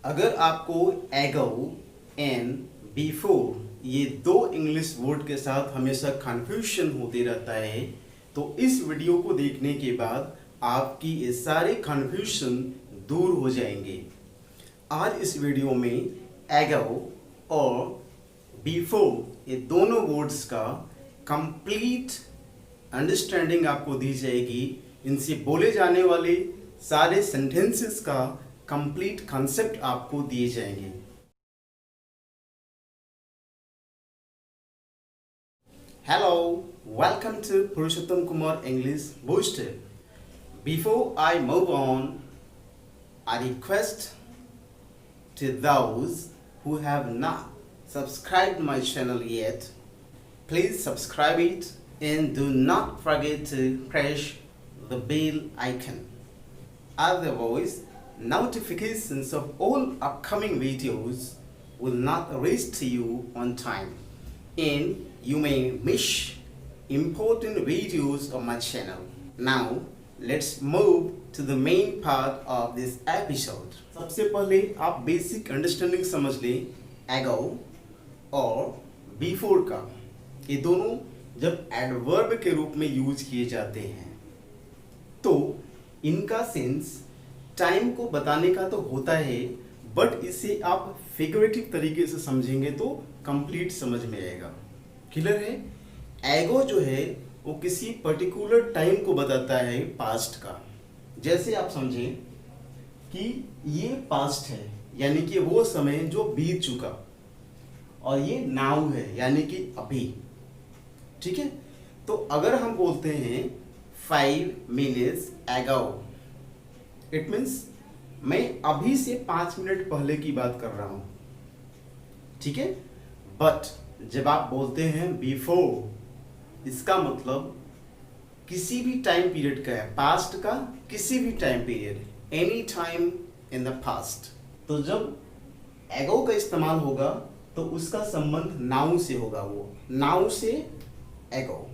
अगर आपको एगो एंड बिफोर ये दो इंग्लिश वर्ड के साथ हमेशा कंफ्यूजन होते रहता है, तो इस वीडियो को देखने के बाद आपकी ये सारे कंफ्यूजन दूर हो जाएंगे। आज इस वीडियो में एगो और बिफोर ये दोनों वर्ड्स का कंप्लीट अंडरस्टैंडिंग आपको दी जाएगी। इनसे बोले जाने वाले सारे सेंटेंसेस का कंप्लीट कॉन्सेप्ट आपको दिए जाएंगे। Hello, welcome to Purushottam Kumar English Booster. Before I move on, I request to those who have not subscribed my channel yet, please subscribe it and do not forget to press the bell icon. Otherwise, notifications of all upcoming videos will not reach to you on time and you may miss important videos of my channel. Now, let's move to the main part of this episode. सबसे पहले आप basic understanding समझ लें एगो और before का। ये दोनों जब एडवर्ब के रूप में यूज किए जाते हैं तो इनका सेंस टाइम को बताने का तो होता है, बट इसे आप फिगरेटिव तरीके से समझेंगे तो कंप्लीट समझ में आएगा। क्लियर है? एगो जो है वो किसी पर्टिकुलर टाइम को बताता है, पास्ट का। जैसे आप समझें कि ये पास्ट है यानी कि वो समय जो बीत चुका, और ये नाउ है यानी कि अभी। ठीक है, तो अगर हम बोलते हैं 5 minutes ago, इट मीन्स मैं अभी से 5 मिनट पहले की बात कर रहा हूं। ठीक है, बट जब आप बोलते हैं बिफोर, इसका मतलब किसी भी टाइम पीरियड का है, पास्ट का किसी भी time period, any time in the past. तो जब एगो का इस्तेमाल होगा तो उसका संबंध नाउ से होगा, वो नाउ से एगो।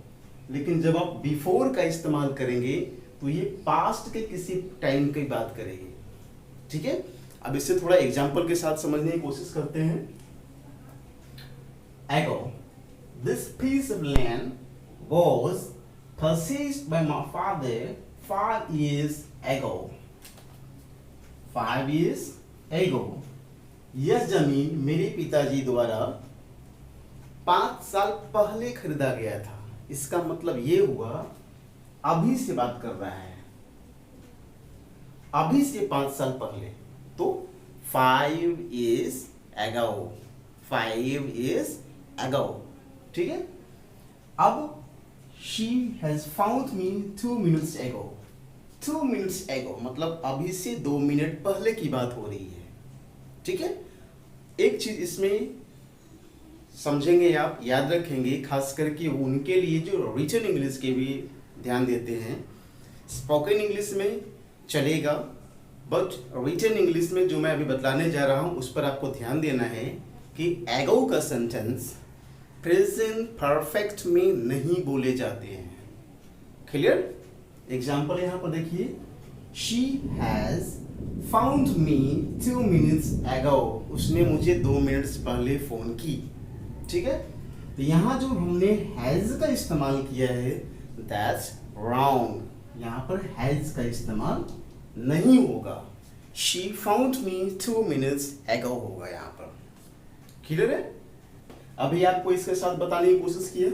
लेकिन जब आप बिफोर का इस्तेमाल करेंगे तो ये पास्ट के किसी टाइम की बात करेगी। ठीक है, अब इसे थोड़ा एग्जांपल के साथ समझने की कोशिश करते हैं। Ago, this piece of land was purchased by my father 5 years ago. 5 years ago, यह जमीन मेरे पिताजी द्वारा 5 साल पहले खरीदा गया था। इसका मतलब ये हुआ अभी से बात कर रहा है, अभी से 5 साल पहले। तो 5 years ago, 5 years ago। ठीक है, अब she has found me 2 minutes ago। 2 minutes ago मतलब अभी से 2 मिनट पहले की बात हो रही है। ठीक है, एक चीज इसमें समझेंगे, आप याद रखेंगे, खास करके उनके लिए जो रिटन इंग्लिश के भी ध्यान देते हैं। स्पोकन इंग्लिश में चलेगा, बट रिटन इंग्लिश में जो मैं अभी बतलाने जा रहा हूं उस पर आपको ध्यान देना है कि एगो का सेंटेंस प्रेजेंट परफेक्ट में नहीं बोले जाते हैं। क्लियर? एग्जाम्पल यहां पर देखिए, she has found me 2 minutes ago। उसने मुझे 2 मिनट्स पहले फोन की। ठीक है, तो यहां जो हमने हैज का इस्तेमाल किया है दैट्स रॉन्ग। यहां पर हैज का इस्तेमाल नहीं होगा, she found me 2 minutes ago होगा यहां पर। क्लियर है? अभी आपको इसके साथ बताने की कोशिश किया।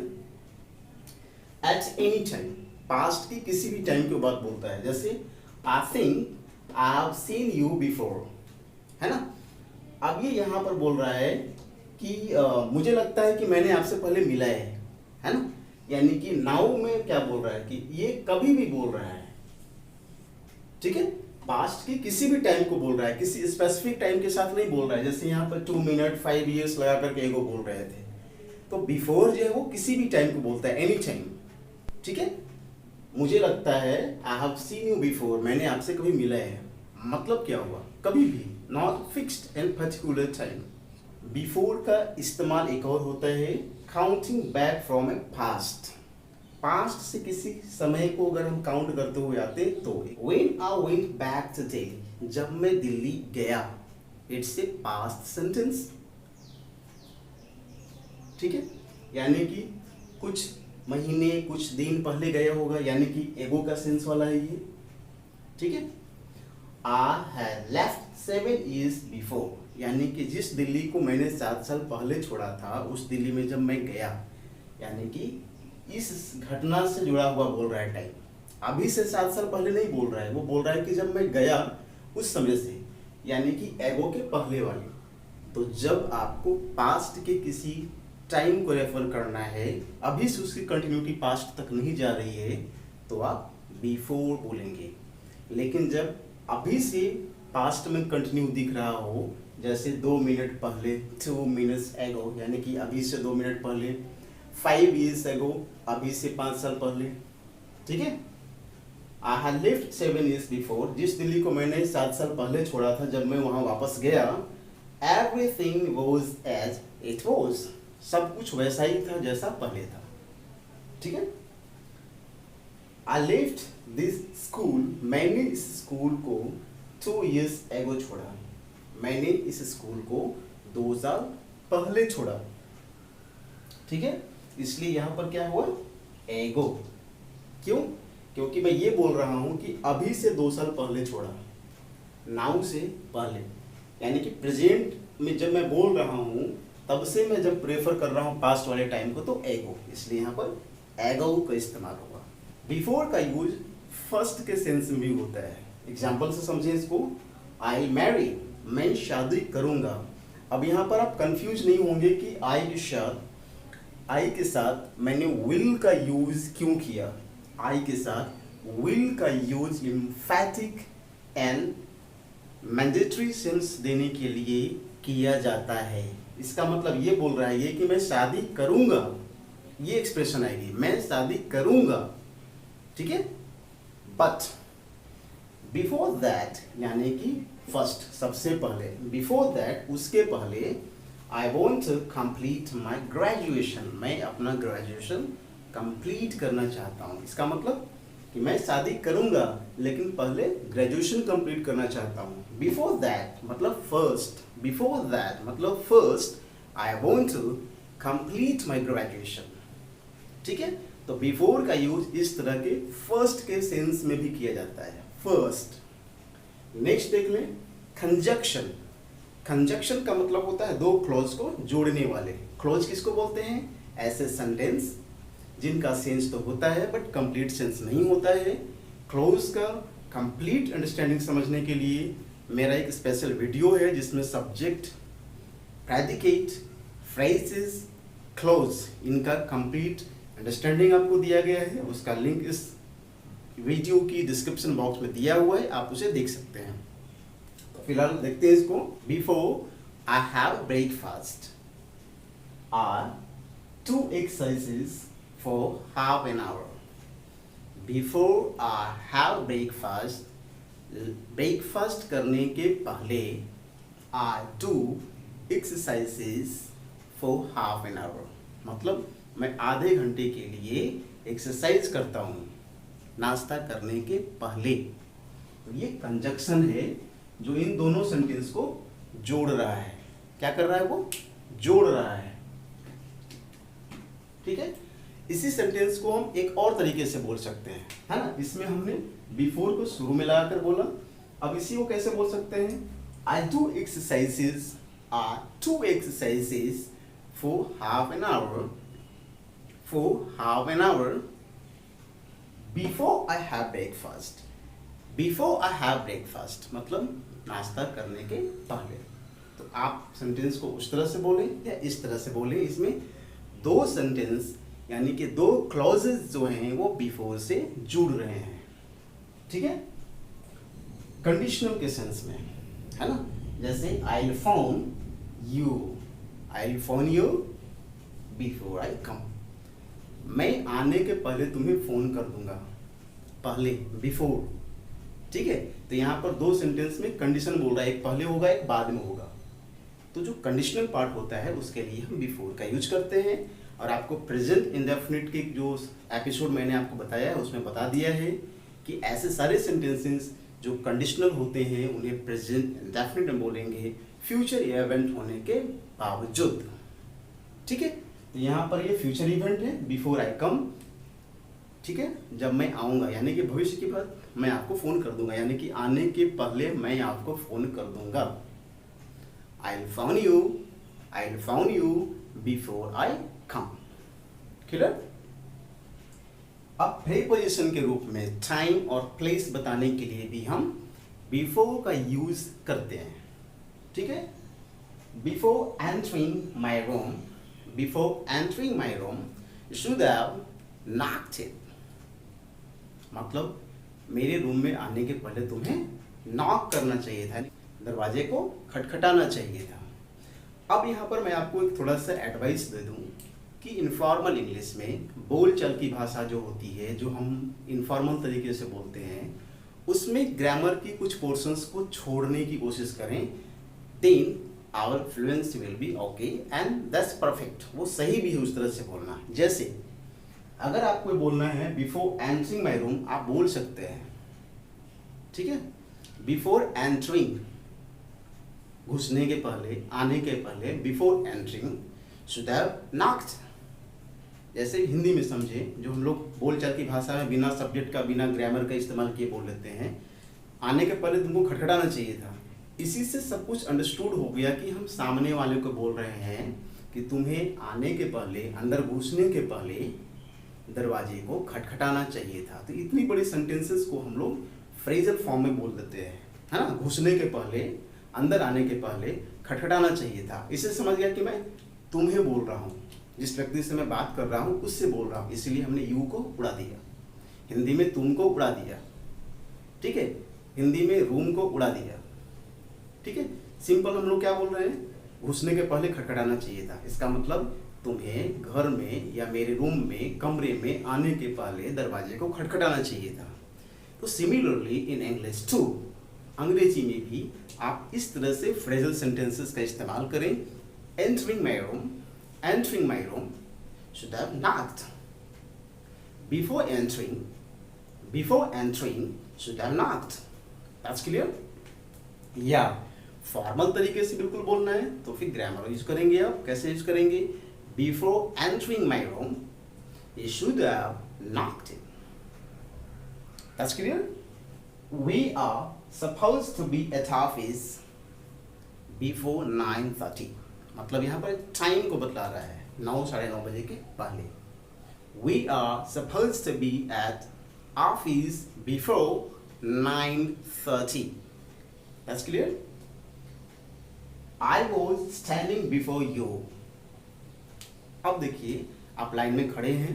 एट एनी टाइम, पास्ट की किसी भी टाइम की बात बोलता है। जैसे I think I have seen you before, है ना। अब ये यहां पर बोल रहा है कि मुझे लगता है कि मैंने आपसे पहले मिला है ना। यानी कि नाउ में क्या बोल रहा है कि ये कभी भी बोल रहा है। ठीक है, पास्ट की किसी भी टाइम को बोल रहा है, किसी स्पेसिफिक टाइम के साथ नहीं बोल रहा है। जैसे यहाँ पर 2 मिनट 5 years लगा करके एगो बोल रहे थे, तो बिफोर जो है वो किसी भी टाइम को बोलता है, एनी टाइम। ठीक है, मुझे लगता है I have seen you before, मैंने आपसे कभी मिला है, मतलब क्या हुआ, कभी भी, not fixed and particular time. Before का इस्तेमाल एक और होता है counting back from A past. Past से किसी समय को अगर हम काउंट करते हुए आते तो when I went back today, जब मैं दिल्ली गया, इट्स ए पास्ट सेंटेंस। ठीक है, यानी कि कुछ महीने कुछ दिन पहले गया होगा, यानी कि एगो का सेंस वाला है ये। ठीक है, I had left 7 years before, यानी कि जिस दिल्ली को मैंने 7 साल पहले छोड़ा था उस दिल्ली में जब मैं गया, यानी कि इस घटना से जुड़ा हुआ बोल रहा है टाइम। अभी से 7 साल पहले नहीं बोल रहा है, वो बोल रहा है कि जब मैं गया उस समय से, यानी कि एगो के पहले वाली। तो जब आपको पास्ट के किसी टाइम को रेफर करना है, अभी से उसकी कंटिन्यूटी पास्ट तक नहीं जा रही है, तो आप बिफोर बोलेंगे। लेकिन जब अभी से पास्ट में कंटिन्यू दिख रहा हो, जैसे 2 मिनट पहले, 2 minutes एगो, यानी कि अभी से 2 मिनट पहले, 5 years एगो, अभी से 5 साल पहले। ठीक है, I had left 7 years before, जिस दिल्ली को मैंने 7 साल पहले छोड़ा था, जब मैं वहां वापस गया, everything was as it was, सब कुछ वैसा ही था जैसा पहले था। ठीक है, आई लेफ्ट दिस स्कूल, मैंने इस स्कूल को 2 years एगो छोड़ा, मैंने इस स्कूल को 2 साल पहले छोड़ा। ठीक है, इसलिए यहां पर क्या हुआ, एगो। क्यों? क्योंकि मैं ये बोल रहा हूं कि अभी से 2 साल पहले छोड़ा, नाउ से पहले, यानी कि प्रेजेंट में जब मैं बोल रहा हूं तब से मैं जब प्रेफर कर रहा हूं पास्ट वाले टाइम को, तो एगो, इसलिए यहां पर एगो का इस्तेमाल होगा। बिफोर का यूज फर्स्ट के सेंस में भी होता है। एग्जाम्पल से समझें इसको, आई मैरी, मैं शादी करूंगा। अब यहाँ पर आप कंफ्यूज नहीं होंगे कि आई के साथ मैंने विल का यूज क्यों किया। आई के साथ विल का यूज एम्फैटिक एंड मैंडेटरी सेंस देने के लिए किया जाता है। इसका मतलब ये बोल रहा है ये कि मैं शादी करूंगा, ये एक्सप्रेशन आएगी, मैं शादी करूंगा। ठीक है, बट बिफोर दैट, यानी कि फर्स्ट, सबसे पहले, बिफोर दैट, उसके पहले, I want to complete my graduation, मैं अपना ग्रेजुएशन कंप्लीट करना चाहता हूँ। इसका मतलब कि मैं शादी करूंगा लेकिन पहले ग्रेजुएशन कंप्लीट करना चाहता हूँ। बिफोर दैट मतलब फर्स्ट, बिफोर दैट मतलब first, I want to complete my graduation. ठीक है, तो बिफोर का यूज इस तरह के फर्स्ट के सेंस में भी किया जाता है, फर्स्ट। नेक्स्ट देख लें, कंजक्शन। कंजक्शन का मतलब होता है 2 क्लॉज को जोड़ने वाले। क्लॉज किसको बोलते हैं? ऐसे सेंटेंस जिनका सेंस तो होता है बट कंप्लीट सेंस नहीं होता है। क्लॉज का कंप्लीट अंडरस्टैंडिंग समझने के लिए मेरा एक स्पेशल वीडियो है जिसमें सब्जेक्ट, प्रेडिकेट, फ्रेजेस, क्लॉज, इनका कंप्लीट अंडरस्टैंडिंग आपको दिया गया है। उसका लिंक इस वीडियो की डिस्क्रिप्शन बॉक्स में दिया हुआ है, आप उसे देख सकते हैं। तो फिलहाल देखते हैं इसको। Before I have breakfast or 2 exercises for half an hour. Before I have breakfast, breakfast करने के पहले I do exercises for half an hour, मतलब मैं आधे घंटे के लिए एक्सरसाइज करता हूँ नाश्ता करने के पहले। तो ये कंजक्शन है जो इन दोनों सेंटेंस को जोड़ रहा है। क्या कर रहा है? वो जोड़ रहा है। ठीक है, इसी सेंटेंस को हम एक और तरीके से बोल सकते हैं, है ना। इसमें हमने बिफोर को शुरू में लगाकर बोला, अब इसी को कैसे बोल सकते हैं? I do exercises or 2 exercises for half an hour, before I have breakfast. Before I have breakfast मतलब नाश्ता करने के पहले। तो आप सेंटेंस को उस तरह से बोलें या इस तरह से बोलें। इसमें 2 सेंटेंस यानी कि 2 क्लॉजेस जो हैं वो बिफोर से जुड़ रहे हैं। ठीक है, कंडीशनल के सेंस में, है ना। जैसे आई फोन यू बिफोर आई कम, मैं आने के पहले तुम्हें फोन कर दूंगा, पहले, बिफोर। ठीक है, तो यहाँ पर 2 सेंटेंस में कंडीशन बोल रहा है, एक पहले होगा एक बाद में होगा। तो जो कंडीशनल पार्ट होता है उसके लिए हम बिफोर का यूज करते हैं। और आपको प्रेजेंट इंडेफिनिट के जो एपिसोड मैंने आपको बताया है उसमें बता दिया है कि ऐसे सारे सेंटेंसेस जो कंडीशनल होते हैं उन्हें प्रेजेंट इंडेफिनिट में बोलेंगे फ्यूचर इवेंट होने के बावजूद। ठीक है, तो यहाँ पर ये फ्यूचर इवेंट है, बिफोर आई कम। ठीक है, जब मैं आऊँगा यानी कि भविष्य की बात, मैं आपको फ़ोन कर दूंगा, यानी कि आने के पहले मैं आपको फ़ोन कर दूंगा। I will phone you before I come. Clear? अब प्रीपोजिशन के रूप में टाइम और प्लेस बताने के लिए भी हम बिफोर का यूज करते हैं। ठीक है, before entering my room you should have knocked it. मतलब मेरे रूम में आने के पहले तुम्हें नॉक करना चाहिए था, दरवाजे को खटखटाना चाहिए था। अब यहाँ पर मैं आपको एक थोड़ा सा एडवाइस दे दूँ कि इनफॉर्मल इंग्लिश में बोलचाल की भाषा जो होती है, जो हम इनफॉर्मल तरीके से बोलते हैं, उसमें ग्रामर की कुछ पोर्शंस को छोड़ने की कोशिश करें। Then our fluency will be okay and that's perfect. वो सही भी है उस तरह से बोलना। जैसे अगर आपको बोलना है बिफोर एंटरिंग माई रूम, आप बोल सकते हैं। ठीक है, बिफोर एंटरिंग, घुसने के पहले, आने के पहले, before entering should have knocked. जैसे हिंदी में समझे, जो हम लोग बोलचाल की भाषा में बिना सब्जेक्ट का, बिना ग्रामर का इस्तेमाल किए बोल लेते हैं, आने के पहले तुमको खटखटाना चाहिए था। इसी से सब कुछ अंडरस्टूड हो गया कि हम सामने वाले को बोल रहे हैं कि तुम्हें आने के पहले, अंदर घुसने के पहले दरवाजे को खटखटाना चाहिए था। तो इतनी बड़ी सेंटेंसेस को हम लोग फ्रेजल फॉर्म में बोल देते हैं, है ना। घुसने के पहले, अंदर आने के पहले खटखटाना चाहिए था। इससे समझ गया कि मैं तुम्हें बोल रहा हूँ, जिस व्यक्ति से मैं बात कर रहा हूँ उससे बोल रहा हूँ, इसलिए हमने यू को उड़ा दिया, हिंदी में तुम को उड़ा दिया। ठीक है, हिंदी में रूम को उड़ा दिया। ठीक है, सिंपल हम लोग क्या बोल रहे हैं, घुसने के पहले खटखटाना चाहिए था। इसका मतलब तुम्हें घर में या मेरे रूम में, कमरे में आने के पहले दरवाजे को खटखटाना चाहिए था। तो सिमिलरली इन इंग्लिश टू, अंग्रेजी में भी आप इस तरह से फ्रेजल सेंटेंसेस का इस्तेमाल करें। Entering my room should have knocked. Before entering should have knocked. That's clear? या फॉर्मल तरीके से बिल्कुल बोलना है तो फिर ग्रामर यूज करेंगे। आप कैसे यूज करेंगे? Before entering my room you should have knocked it. That's clear? We are supposed to be at office before 9:30. मतलब यहाँ पर टाइम को बतला रहा है, 9, साढ़े 9 बजे के पहले। We are supposed to be at office before 9:30. That's clear? I was standing before you. अब देखिए, आप लाइन में खड़े हैं,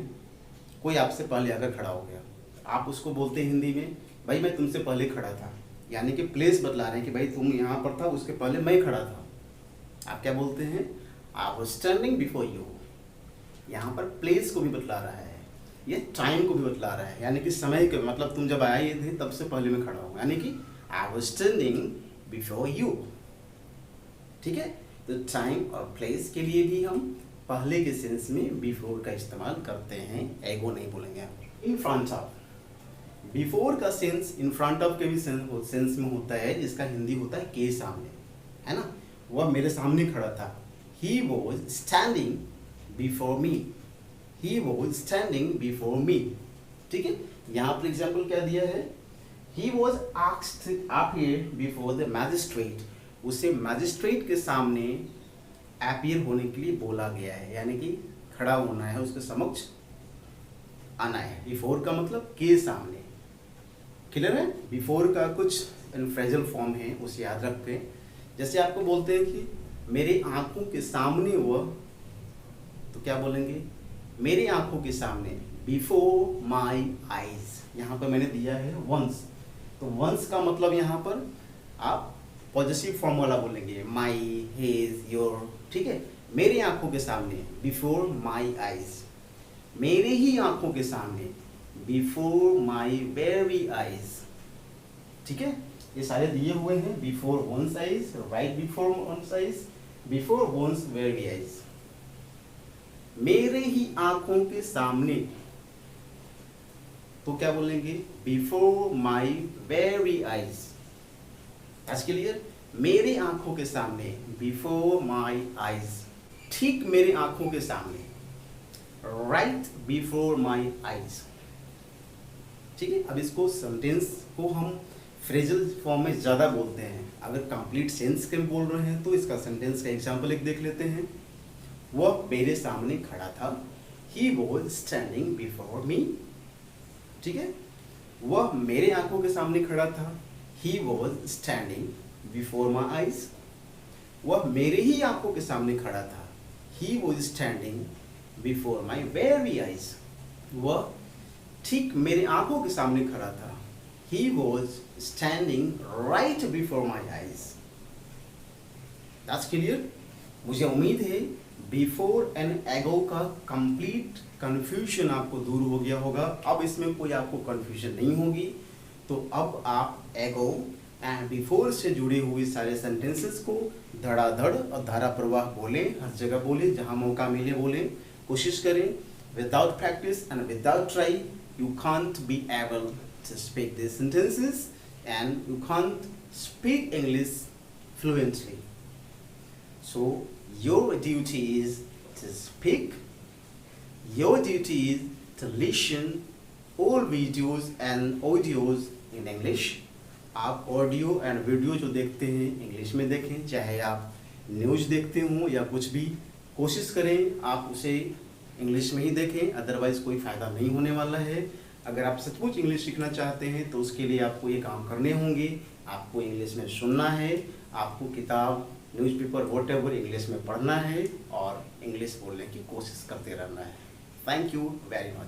कोई आपसे पहले आकर खड़ा हो गया, आप उसको बोलते हैं हिंदी में, भाई मैं तुमसे पहले खड़ा था, यानी कि प्लेस बतला रहे हैं कि भाई तुम यहाँ पर था, उसके पहले मैं खड़ा था। आप क्या बोलते हैं? I was standing before you. यहाँ पर प्लेस को भी बतला रहा है, ये टाइम को भी बतला रहा है, यानी कि समय के, मतलब तुम जब आए थे तब से पहले मैं खड़ा हूँ, यानी कि I was standing before you. ठीक है, तो टाइम और प्लेस के लिए भी हम पहले के सेंस में बिफोर का इस्तेमाल करते हैं, एगो नहीं बोलेंगे आप। इन फ्रंट ऑफ, बिफोर का सेंस इन फ्रंट ऑफ के भी सेंस में होता है, जिसका हिंदी होता है के सामने, है ना। वह मेरे सामने खड़ा था। He was standing before me, he was standing before me. ठीक है, यहाँ पर एग्जाम्पल क्या दिया है? He was asked appear before the magistrate, उसे मैजिस्ट्रेट के सामने अपीयर होने के लिए बोला गया है, यानी कि खड़ा होना है, उसके समक्ष आना है। बिफोर का मतलब के सामने। क्लियर है? बिफोर का कुछ फ्रेजल फॉर्म है, उसे याद रखते हैं। जैसे आपको बोलते हैं कि मेरे आंखों के सामने वह, तो क्या बोलेंगे? मेरी आंखों के सामने, बिफोर माई आईज। यहाँ पर मैंने दिया है वंस, तो वंस का मतलब यहाँ पर आप पॉजिटिव फॉर्म वाला बोलेंगे, माई, हिज, योर। ठीक है, मेरी आंखों के सामने, बिफोर माई आईज, मेरे ही आंखों के सामने, बिफोर माई वेरी आईज। ठीक है, ये सारे दिए हुए हैं। Before one's eyes, right before one's eyes, before one's very eyes. मेरे ही आंखों के सामने, तो क्या बोलेंगे, बिफोर माई वेरी आईज। आज क्लियर, मेरी आंखों के सामने, बिफोर माई आईज, ठीक मेरी आंखों के सामने, राइट बिफोर माई आईज। ठीक है, अब इसको सेंटेंस को हम फ्रेजल फॉर्म में ज़्यादा बोलते हैं। अगर कंप्लीट सेंस के बोल रहे हैं तो इसका सेंटेंस का एग्जाम्पल एक देख लेते हैं। वह मेरे सामने खड़ा था, he was standing before me. ठीक है, वह मेरे आंखों के सामने खड़ा था, he was standing before my eyes. वह मेरे ही आंखों के सामने खड़ा था, he was standing before my very eyes. वह ठीक मेरे आंखों के सामने खड़ा था, he was standing right before my eyes. That's clear? मुझे उम्मीद है before and ago का complete confusion आपको दूर हो गया होगा। अब इसमें कोई आपको confusion नहीं होगी। तो अब आप ago and before से जुड़े हुए सारे sentences को धड़ाधड़ और धारा प्रवाह बोलें, हर जगह बोलें, जहाँ मौका मिले बोलें, कोशिश करें। Without practice and without try, you can't be able to speak these sentences and you can't speak English fluently. So your duty is to speak, your duty is to listen all videos and audios in English. आप audio and video जो देखते हैं English में देखें, चाहे आप news देखते हों या कुछ भी, कोशिश करें आप उसे इंग्लिश में ही देखें, अदरवाइज़ कोई फ़ायदा नहीं होने वाला है। अगर आप सचमुच इंग्लिश सीखना चाहते हैं तो उसके लिए आपको ये काम करने होंगे। आपको इंग्लिश में सुनना है, आपको किताब, न्यूज़पेपर, व्हाटएवर इंग्लिश में पढ़ना है और इंग्लिश बोलने की कोशिश करते रहना है। Thank you very much.